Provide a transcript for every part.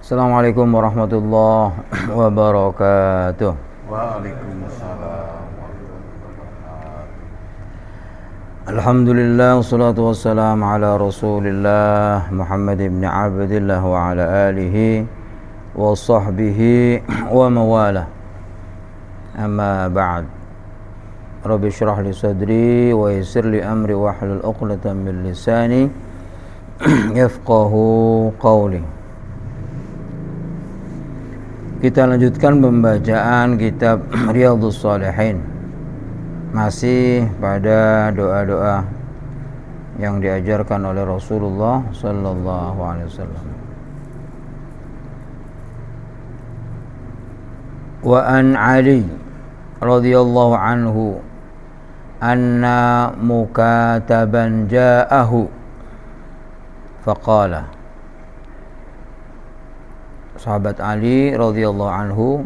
Assalamualaikum warahmatullahi wabarakatuh. Waalaikumsalam. Alhamdulillah wassalatu wassalamu ala Rasulillah Muhammad ibn Abdillah wa ala alihi wa sahbihi wa mawalah. Amma ba'd. Rabbi shrah li sadri wa yassir li amri wa hlul 'uqdatam min lisani yafqahu qawli. Kita lanjutkan pembacaan kitab Riyadhus Shalihin. Masih pada doa-doa yang diajarkan oleh Rasulullah sallallahu alaihi wasallam. Wa an Ali radhiyallahu anhu anna mukataban ja'ahu faqala. Sahabat Ali radhiyallahu anhu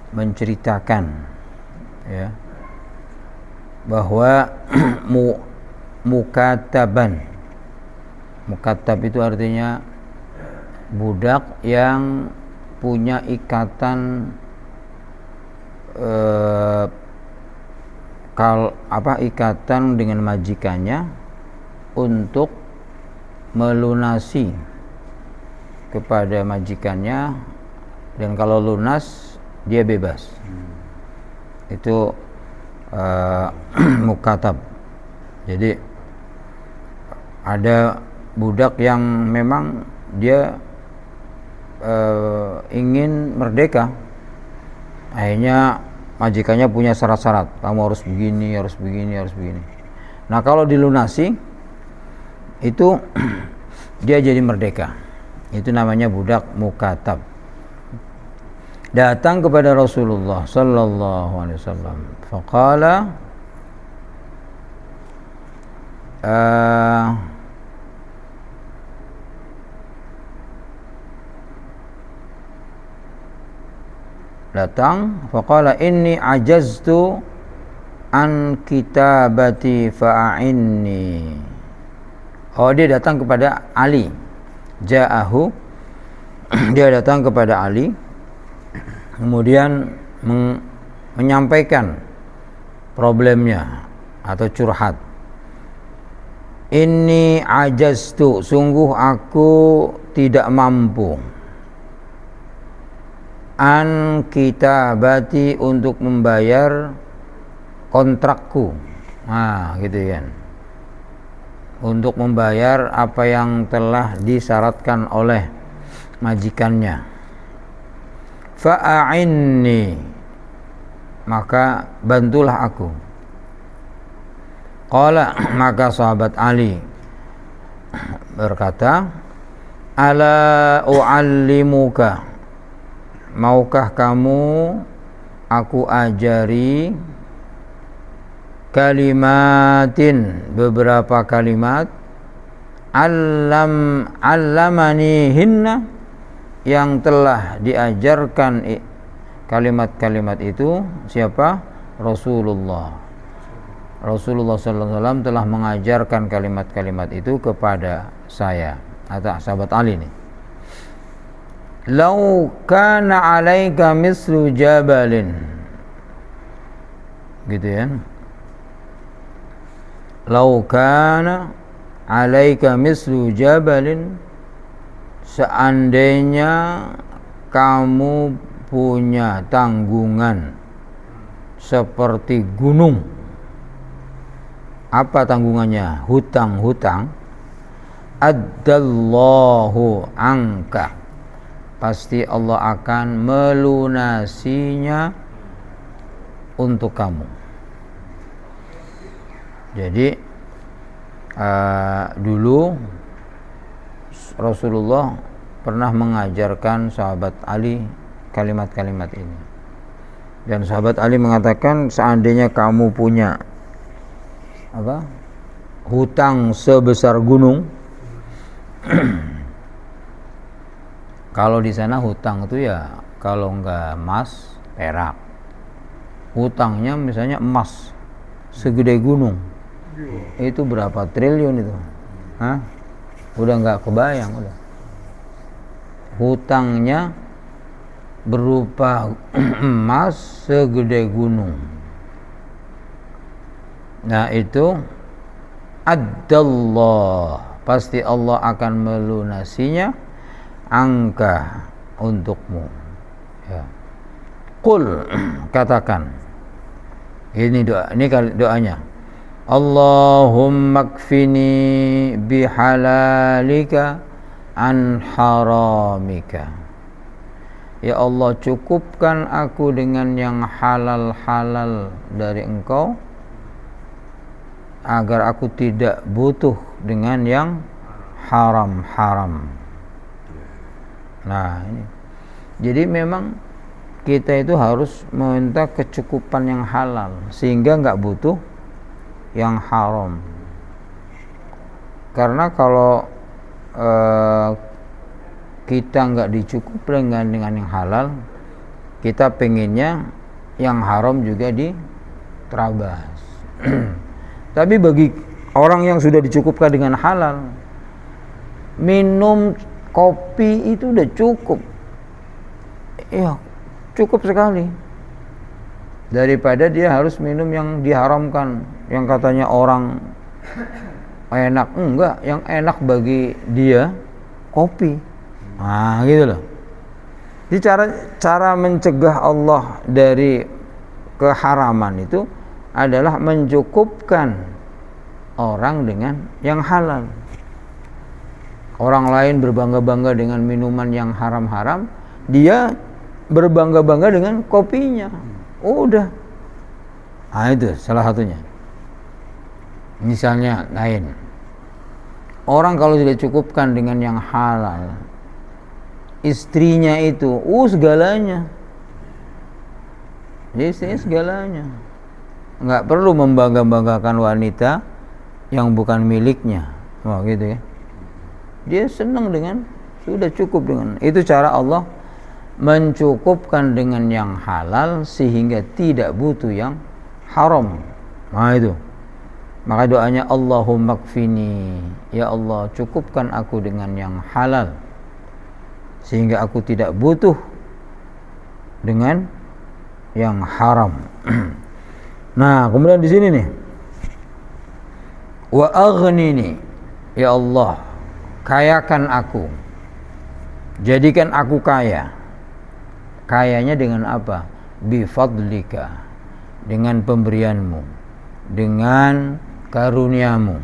menceritakan ya bahwa mukatab itu artinya budak yang punya ikatan ikatan dengan majikannya untuk melunasi kepada majikannya, dan kalau lunas dia bebas. Itu mukatab. Jadi ada budak yang memang dia ingin merdeka, akhirnya majikannya punya syarat-syarat, kamu harus begini, harus begini, harus begini. Nah kalau dilunasi itu dia jadi merdeka. Itu namanya budak mukatab. Datang kepada Rasulullah sallallahu alaihi wasallam. Faqala datang faqala inni ajaztu an kitabati fa'inni. Oh, dia datang kepada Ali. Ja'ahu, dia datang kepada Ali, kemudian menyampaikan problemnya atau curhat. Inni ajaztu, sungguh aku tidak mampu, an kitabati, untuk membayar kontrakku. Nah, gitu kan. Untuk membayar apa yang telah disyaratkan oleh majikannya. Fa'inni, maka bantulah aku. Qala, maka sahabat Ali berkata, ala u'allimuka, maukah kamu aku ajari kalimatin, beberapa kalimat, allamanihinna, yang telah diajarkan kalimat-kalimat itu siapa? Rasulullah sallallahu alaihi wasallam telah mengajarkan kalimat-kalimat itu kepada saya atau sahabat Ali ini. Lau kana alaika mislu jabalin, gitu ya. Lau kana alaika mislu jabalin, seandainya kamu punya tanggungan seperti gunung. Apa tanggungannya? Hutang-hutang. Addallahu anka, pasti Allah akan melunasinya untuk kamu. Jadi dulu Rasulullah pernah mengajarkan sahabat Ali kalimat-kalimat ini, dan sahabat Ali mengatakan, seandainya kamu punya hutang sebesar gunung. Kalau di sana hutang itu ya kalau enggak emas, perak. Hutangnya misalnya emas segede gunung, itu berapa triliun itu? Hah? Udah nggak kebayang udah. hutangnya berupa emas segede gunung. Nah itu addallah, pasti Allah akan melunasinya angka untukmu. Ya. Qul, katakan. Ini doanya. Allahumma kfini bihalalika an haramika. Ya Allah, cukupkan aku dengan yang halal-halal dari Engkau, agar aku tidak butuh dengan yang haram-haram. Nah ini, jadi memang kita itu harus meminta kecukupan yang halal, sehingga nggak butuh yang haram. Karena kalau kita nggak dicukupi dengan yang halal, kita pengennya yang haram juga diterabas. Tapi bagi orang yang sudah dicukupkan dengan halal, minum kopi itu udah cukup. Iya, cukup sekali. Daripada dia harus minum yang diharamkan, yang katanya orang enak. Enggak, yang enak bagi dia kopi. Nah, gitu loh. Jadi cara mencegah Allah dari keharaman itu adalah mencukupkan orang dengan yang halal. Orang lain berbangga-bangga dengan minuman yang haram-haram, dia berbangga-bangga dengan kopinya. Udah. Nah itu salah satunya. Misalnya lain, orang kalau sudah cukupkan dengan yang halal, istrinya itu segalanya. Jadi istrinya segalanya. Nggak perlu membangga-banggakan wanita yang bukan miliknya. Wah gitu ya. Dia senang dengan, sudah cukup dengan. Itu cara Allah mencukupkan dengan yang halal sehingga tidak butuh yang haram. Nah itu. Maka doanya Allahumma kfini, ya Allah cukupkan aku dengan yang halal sehingga aku tidak butuh dengan yang haram. Nah, kemudian di sini nih, wa aghnini, ya Allah kayakan aku, jadikan aku kaya. Kayanya dengan apa? Bifadlika, dengan pemberianmu, dengan karuniamu.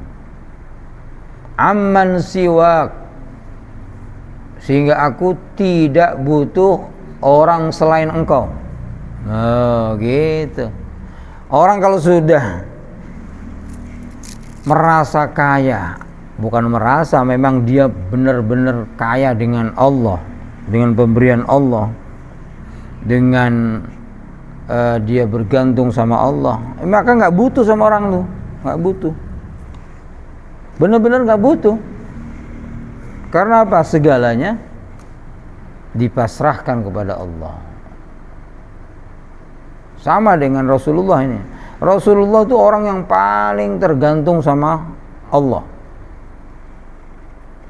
Amman siwak, sehingga aku tidak butuh orang selain engkau. Oh gitu. Orang kalau sudah merasa kaya, bukan merasa, memang dia benar-benar kaya dengan Allah, dengan pemberian Allah, dengan dia bergantung sama Allah, maka nggak butuh sama orang tuh, nggak butuh, benar-benar nggak butuh. Karena apa? Segalanya dipasrahkan kepada Allah. Sama dengan Rasulullah ini. Rasulullah itu orang yang paling tergantung sama Allah,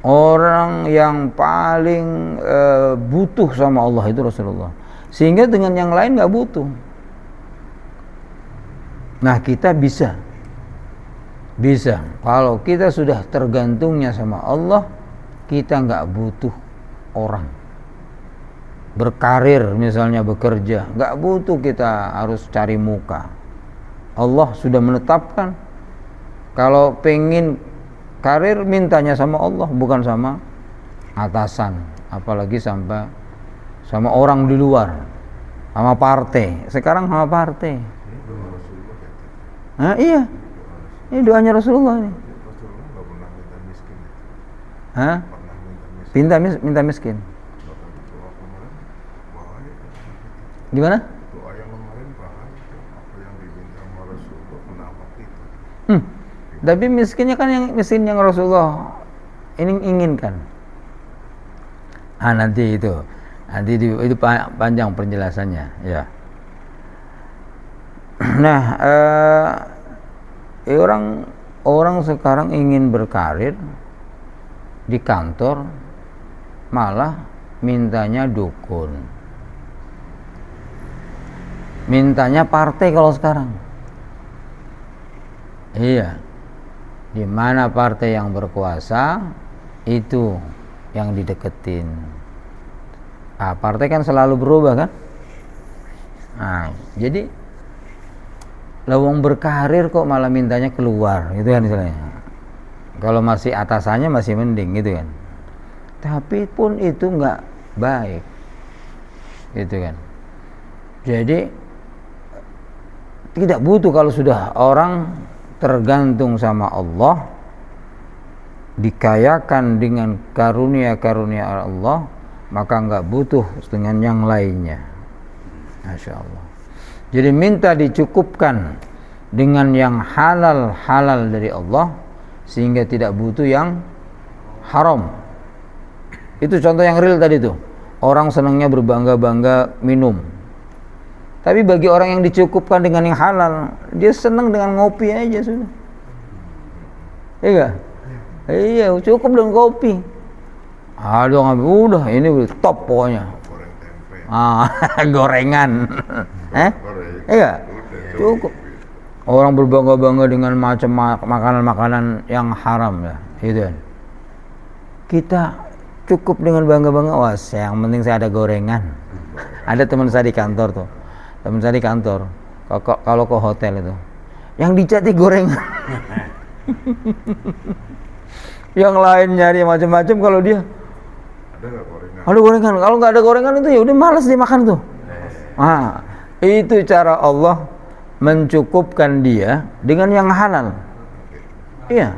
orang yang paling butuh sama Allah itu Rasulullah, sehingga dengan yang lain nggak butuh. Nah kita bisa kalau kita sudah tergantungnya sama Allah, kita nggak butuh orang. Berkarir misalnya, bekerja, nggak butuh kita harus cari muka. Allah sudah menetapkan kalau pengen karir mintanya sama Allah, bukan sama atasan, apalagi sama orang di luar, sama partai. Sekarang sama partai. Nah, iya, ini doanya Rasulullah ini. Rasulullah nggak pernah minta miskin. Hah? Minta miskin. Doa kemarin bahaya. Gimana? Doa yang kemarin bahaya. Apa yang diminta sama Rasulullah kenapa itu? Tapi miskinnya kan yang miskin yang Rasulullah ini inginkan. Nanti itu panjang penjelasannya, ya. Nah, orang sekarang ingin berkarir di kantor, malah mintanya dukun, mintanya partai kalau sekarang. Iya, di mana partai yang berkuasa itu yang dideketin. Partai kan selalu berubah kan. Jadi lawang berkarir kok malah mintanya keluar, gitu kan istilahnya. Kalau masih atasannya masih mending, gitu kan. Tapi pun itu nggak baik, gitu kan. Jadi tidak butuh kalau sudah orang tergantung sama Allah, dikayakan dengan karunia-karunia Allah, maka nggak butuh dengan yang lainnya. Masya Allah. Jadi minta dicukupkan dengan yang halal dari Allah, sehingga tidak butuh yang haram. Itu contoh yang real tadi tuh. Orang senangnya berbangga-bangga minum. Tapi bagi orang yang dicukupkan dengan yang halal, dia senang dengan ngopi aja sudah. Iya, iya cukup dengan kopi. Aduh, udah ini top pokoknya. Goreng tempe. Gorengan. Iya, cukup. Orang berbangga-bangga dengan macam makanan-makanan yang haram ya, gitu kan. Kita cukup dengan bangga-bangga, wah yang penting saya ada gorengan. Ada teman saya di kantor tuh. Teman saya di kantor, kalau ke hotel itu, yang dicari gorengan. Yang lain nyari macam-macam, kalau dia Ada nggak gorengan? ada gorengan. Kalau nggak ada gorengan itu ya udah malas dia makan tuh. Itu cara Allah mencukupkan dia dengan yang halal. Iya,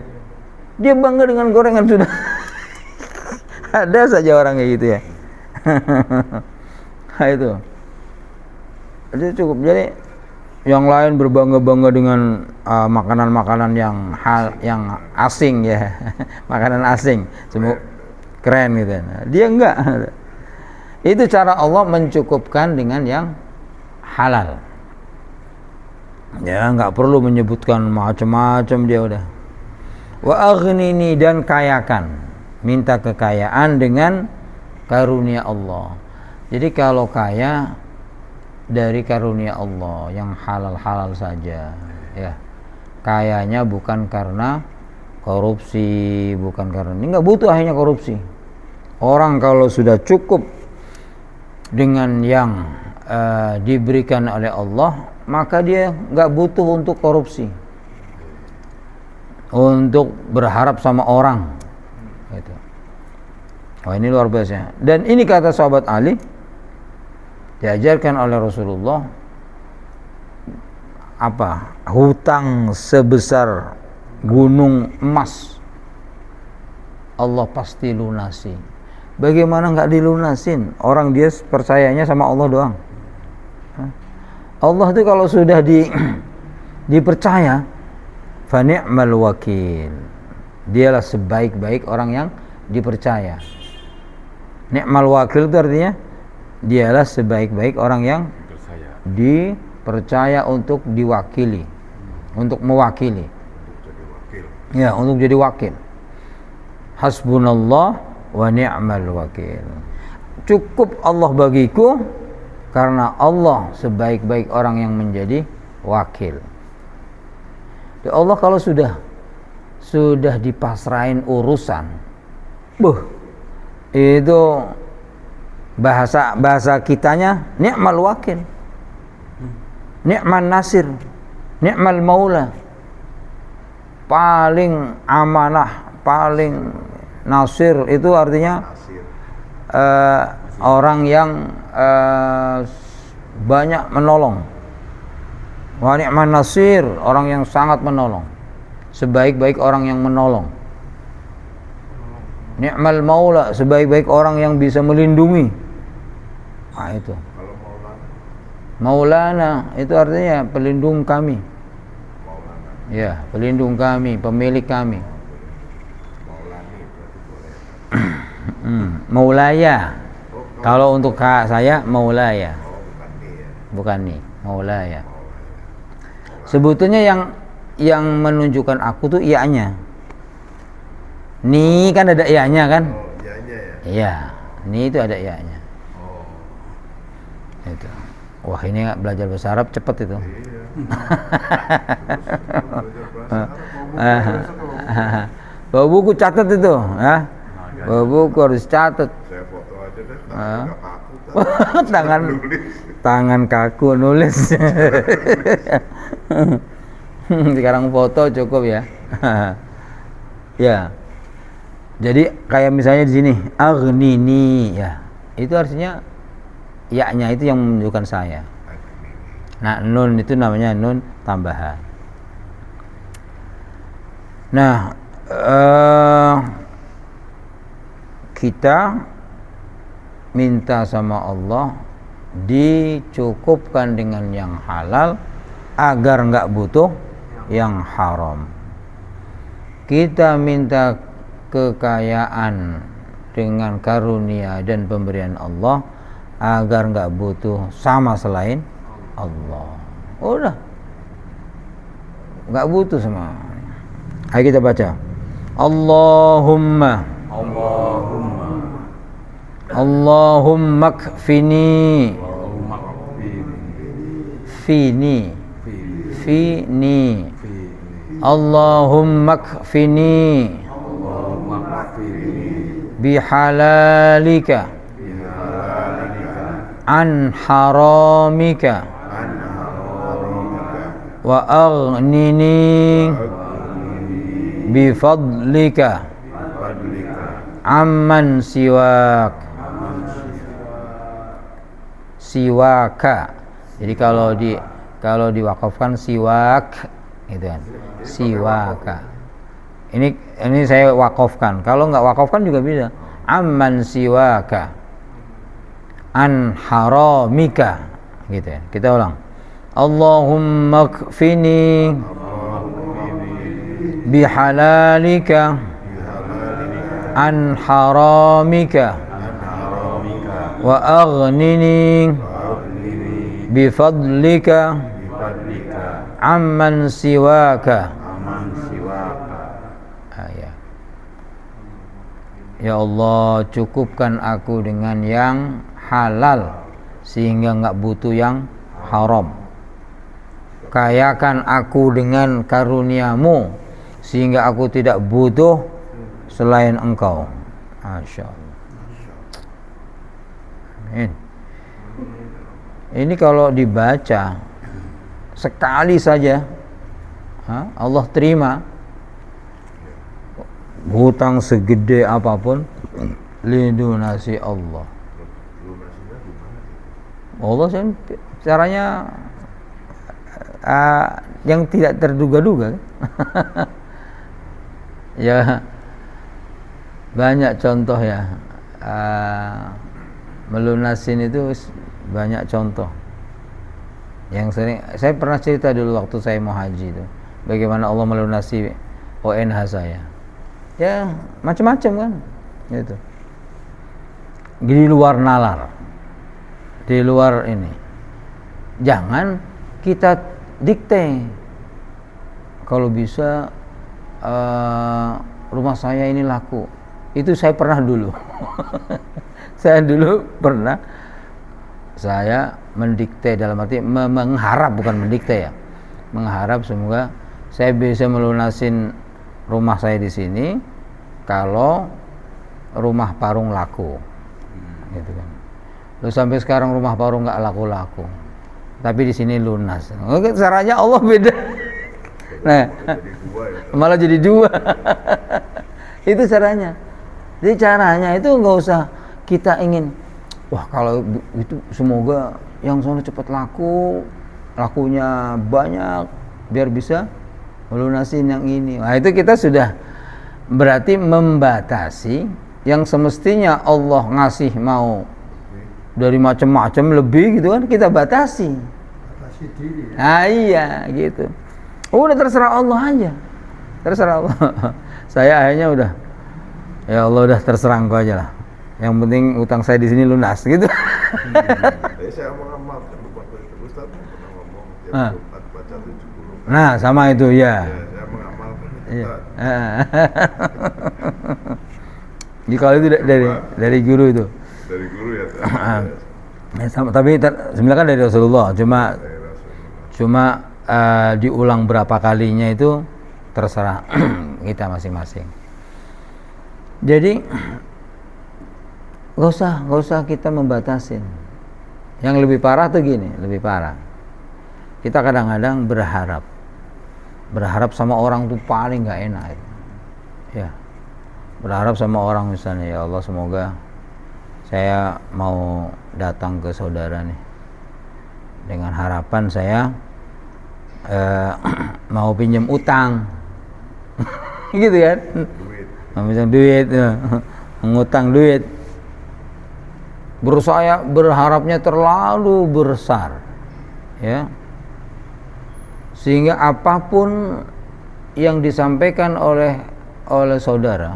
dia bangga dengan gorengan sudah. Ada saja orang kayak gitu ya. Itu cukup. Jadi yang lain berbangga-bangga dengan makanan-makanan yang asing ya. Makanan asing, semua keren gitu. Dia enggak. Itu cara Allah mencukupkan dengan yang halal. Ya, enggak perlu menyebutkan macam-macam dia udah. Wa aghnini, dan kayakan. Minta kekayaan dengan karunia Allah. Jadi kalau kaya dari karunia Allah yang halal-halal saja ya. Kayanya bukan karena korupsi, bukan karena ini, nggak butuh akhirnya korupsi. Orang kalau sudah cukup dengan yang diberikan oleh Allah, maka dia nggak butuh untuk korupsi, untuk berharap sama orang gitu. Wah, ini luar biasa. Dan ini kata sahabat Ali, diajarkan oleh Rasulullah, hutang sebesar gunung emas Allah pasti lunasi. Bagaimana nggak dilunasin? Orang dia percayanya sama Allah doang. Allah itu kalau sudah dipercaya, fa ni'mal wakil, dialah sebaik-baik orang yang dipercaya. Ni'mal wakil itu artinya dialah sebaik-baik orang yang dipercaya untuk diwakili, untuk mewakili. Ya, untuk jadi wakil. Hasbunallah wa ni'mal wakil. Cukup Allah bagiku, karena Allah sebaik-baik orang yang menjadi wakil. Allah kalau sudah dipasrahin urusan, itu bahasa kitanya ni'mal wakil, ni'man nasir, ni'mal maula. Paling amanah, paling nasir itu artinya orang yang banyak menolong. Wa ni'man nasir, orang yang sangat menolong, sebaik-baik orang yang menolong. Ni'mal maula, sebaik-baik orang yang bisa melindungi. Itu. Kalau Maulana itu artinya pelindung kami. Ya, pelindung kami, pemilik kami. Maulani berarti boleh. Maulaya. Kalau untuk saya Maulaya. Bukan nih, Maulaya. Sebetulnya yang menunjukkan aku tuh iya-nya. Ni kan ada iya-nya kan? Iya-nya ya. Iya. Ni itu ada ya-nya. Oh. Itu. Wah, ini belajar bahasa Arab cepat itu. Iya. Terus belajar bahasa Arab, Bawa buku catat itu, ya. Bawa buku harus catat. saya foto aja deh, tangan tangan kaku nulis. Sekarang foto cukup ya. Ya. Jadi kayak misalnya di sini aghnini ya. Itu artinya ya-nya itu yang menunjukkan saya. Nah, nun itu namanya nun tambahan. Nah, kita minta sama Allah dicukupkan dengan yang halal agar enggak butuh yang haram. Kita minta kekayaan dengan karunia dan pemberian Allah agar enggak butuh sama selain Allah. Udah, enggak butuh sama. Ayo kita baca. Allahumma kfini fini Allahumma kfini bihalalika an haramika wa aghnini bifadlika amman siwaka. Jadi kalau diwakafkan siwak gitu kan. Siwaka. Ini saya wakafkan. Kalau enggak wakafkan juga bisa. Amman siwaka an haramika gitu ya. Kita ulang. Allahumma kfini bihalalika an haramika wa aghnini bifadlika amman siwaka. Ya Allah, cukupkan aku dengan yang halal sehingga enggak butuh yang haram. Kayakan aku dengan karuniamu sehingga aku tidak butuh selain engkau. Masya Allah. Amin. Ini kalau dibaca sekali saja Allah terima. Hutang segede apapun lidunasi Allah. Allah caranya yang tidak terduga-duga. Ya, banyak contoh ya. Melunasin itu banyak contoh. Yang sering saya pernah cerita dulu waktu saya mau haji itu, bagaimana Allah melunasi ONH saya. Ya, macam-macam kan. Gitu. Di luar nalar. Di luar ini. Jangan kita dikte. Kalau bisa rumah saya ini laku. Itu saya pernah dulu. Saya dulu pernah saya mendikte, dalam arti mengharap, bukan mendikte ya. Mengharap semoga saya bisa melunasin rumah saya di sini kalau rumah Parung laku. Gitu kan. Lalu sampai sekarang rumah Parung nggak laku-laku. Tapi di sini lunas. Caranya Allah beda. Nah, malah jadi dua. Itu caranya. Jadi caranya itu nggak usah kita ingin, wah kalau itu semoga yang sono cepat laku, lakunya banyak biar bisa melunasin yang ini. Nah, itu kita sudah berarti membatasi yang semestinya Allah ngasih mau dari macam-macam lebih gitu kan, kita batasi. Batasi diri. Nah, iya gitu. Udah terserah Allah aja. Terserah Allah. Saya akhirnya udah, ya Allah udah terserah Engkau aja lah. Yang penting utang saya di sini lunas gitu. Saya mengamalkan Ustaz pernah ngomong tiap Jumat baca 70. Nah, sama itu ya. Saya mengamalkan itu. Iya. Jadi kalau itu dari guru itu. Dari guru ya. Tapi sebenarnya kan dari Rasulullah, cuma diulang berapa kalinya itu terserah kita masing-masing. Jadi nggak usah kita membatasin. Yang lebih parah tuh gini, lebih parah. Kita kadang-kadang berharap sama orang tuh paling nggak enak. Ya, berharap sama orang misalnya, ya Allah semoga saya mau datang ke saudara nih dengan harapan saya mau pinjam utang, gitu kan? Mau pinjam duit, mengutang duit. Saya berharapnya terlalu besar, ya, sehingga apapun yang disampaikan oleh saudara,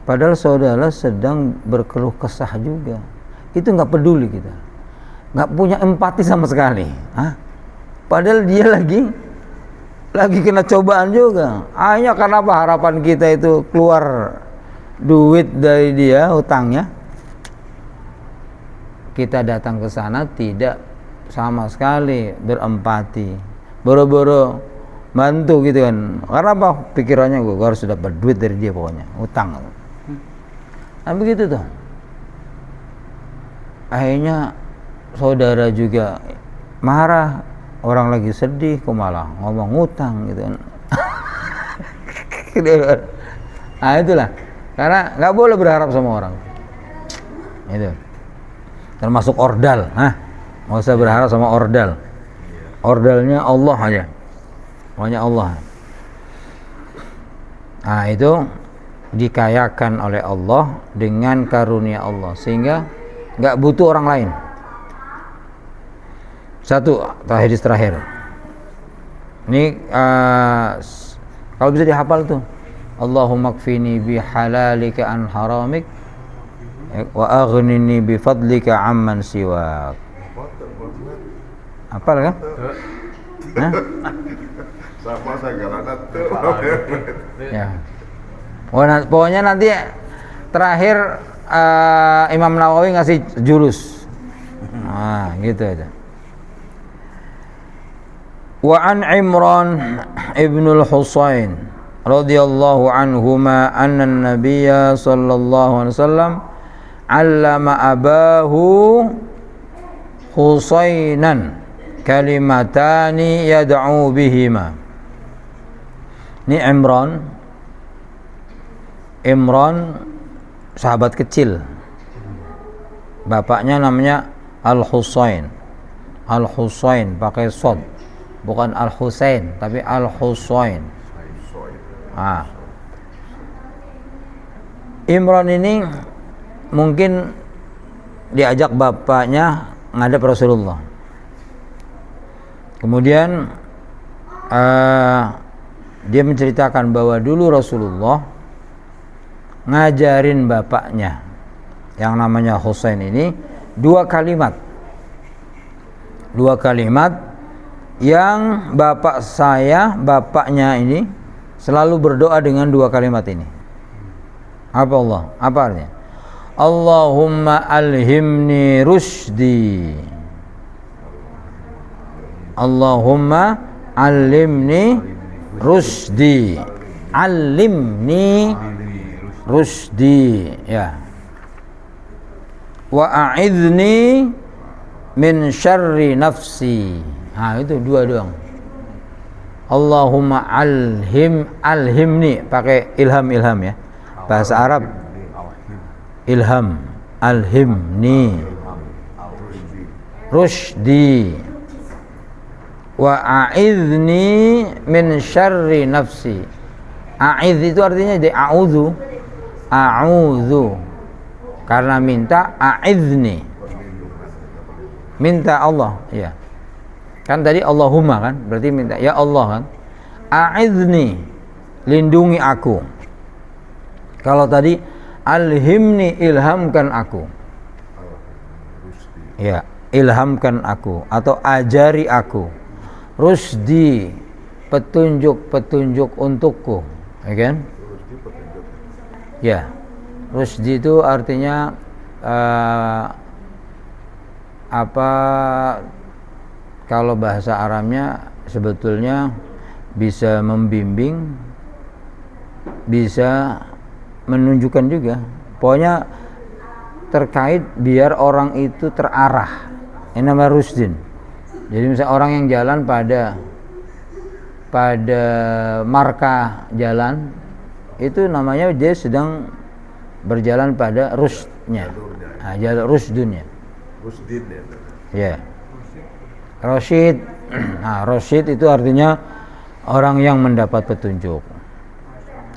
padahal saudara sedang berkeluh kesah juga, itu nggak peduli kita, nggak punya empati sama sekali. Padahal dia lagi kena cobaan juga. Hanya karena apa, harapan kita itu keluar duit dari dia, hutangnya, kita datang ke sana tidak sama sekali berempati, boro-boro bantu gitu kan. Karena apa? Pikirannya gue harus dapat duit dari dia, pokoknya utang. Nah begitu tuh. Akhirnya saudara juga marah, orang lagi sedih kok malah ngomong utang gitu kan. Nah itulah, karena nggak boleh berharap sama orang. Itu termasuk ordal, nggak usah berharap sama ordal. Ordalnya Allah aja, pokoknya Allah. Nah itu dikayakan oleh Allah dengan karunia Allah, sehingga nggak butuh orang lain. Satu, hadis terakhir ini kalau bisa dihafal tuh, Allahumma kfini bihalalika an haramik wa aghnini bifadlika amman siwak. Apa kan? Sama saya garanat. Ya. Pokoknya nanti terakhir Imam Nawawi ngasih jurus. Nah, gitu aja. Wa an Imran ibn al-Husain radhiyallahu anhuma anna an-nabiyya sallallahu alaihi wasallam 'allama abahu Husainan kalimatani yad'u bihima. Ini Imran sahabat kecil. Bapaknya namanya Al-Husain. Al-Husain pakai shad. Bukan Al-Husain, tapi Al-Husain. Imran ini mungkin diajak bapaknya ngadep Rasulullah. Kemudian dia menceritakan bahwa dulu Rasulullah ngajarin bapaknya yang namanya Husain ini dua kalimat yang bapaknya ini selalu berdoa dengan dua kalimat ini. Apa artinya? Allahumma alhimni rusydi. Allahumma allimni rusydi. Allimni rusydi, ya. Wa a'idzni min syarri nafsi. Itu dua doang. Allahumma alhimni, pakai ilham ya. Bahasa Arab ilham, alhimni rusydi wa a'idzni min syarri nafsi. A'idz itu artinya a'udzu karena minta, a'idzni minta Allah, ya kan, tadi Allahumma kan berarti minta, ya Allah kan. A'idzni lindungi aku. Kalau tadi alhimni ilhamkan aku, ya ilhamkan aku atau ajari aku. Rusdi petunjuk untukku, ya kan? Ya, rusdi itu artinya apa kalau bahasa Arabnya sebetulnya bisa membimbing, bisa menunjukkan juga. Pokoknya terkait biar orang itu terarah. Ini namanya rusdin. Jadi misalnya orang yang jalan pada marka jalan, itu namanya dia sedang berjalan pada rusdnya. Nah, jalan rusdunnya. Rusdin ya. Ya. Rasyid. Nah, rasyid itu artinya orang yang mendapat petunjuk.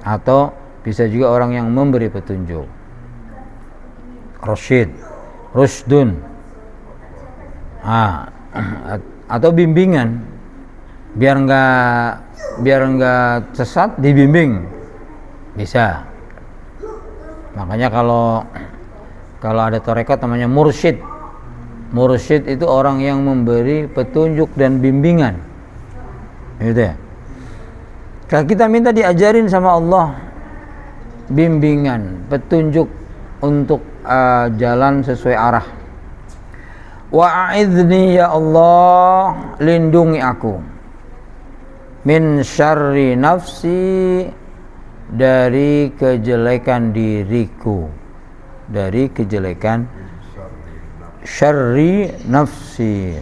Atau bisa juga orang yang memberi petunjuk. Rasyid, rusdun. Atau bimbingan. Biar enggak sesat, dibimbing. Bisa. Makanya kalau ada tarekat namanya mursyid. Mursyid itu orang yang memberi petunjuk dan bimbingan. Gitu ya. Kalau kita minta diajarin sama Allah bimbingan, petunjuk untuk jalan sesuai arah. Wa'idzni ya Allah, lindungi aku min syarri nafsi, dari kejelekan diriku, dari kejelekan syarri nafsi.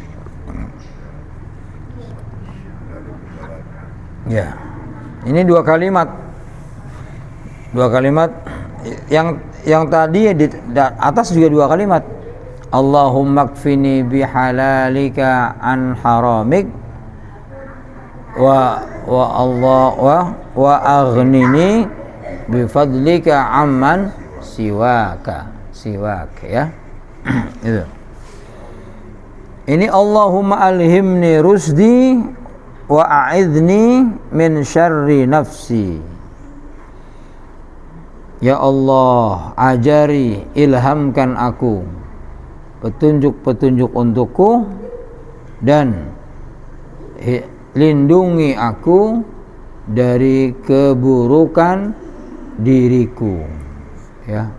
Ya, ini dua kalimat yang tadi di atas juga dua kalimat. Allahumma kfini bihalalika an haramik wa aghnini bifadlika amman siwaka ya. Itu. Ini Allahumma alhimni rusdi wa a'idzni min syarri nafsi. Ya Allah, ajari, ilhamkan aku petunjuk-petunjuk untukku dan lindungi aku dari keburukan diriku. Ya.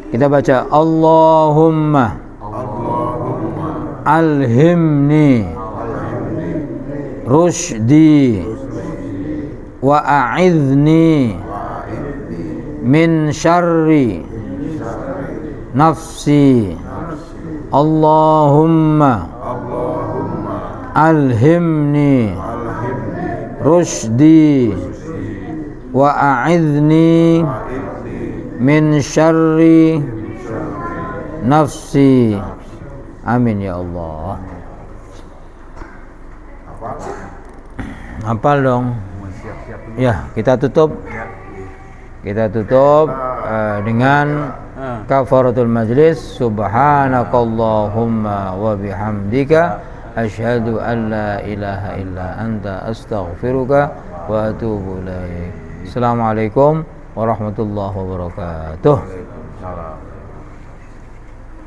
Kita baca Allahumma alhimni rusydi wa a'idzni min syarri nafsi. Allahumma alhimni rusydi wa a'idzni min syarri nafsi. Amin ya Allah. Hafal dong. Ya, kita tutup dengan kafaratul majlis. Subhanakallahumma wa bihamdika asyhadu an la ilaha illa anta astaghfiruka wa atubu ilaik. Assalamualaikum warahmatullahi wabarakatuh.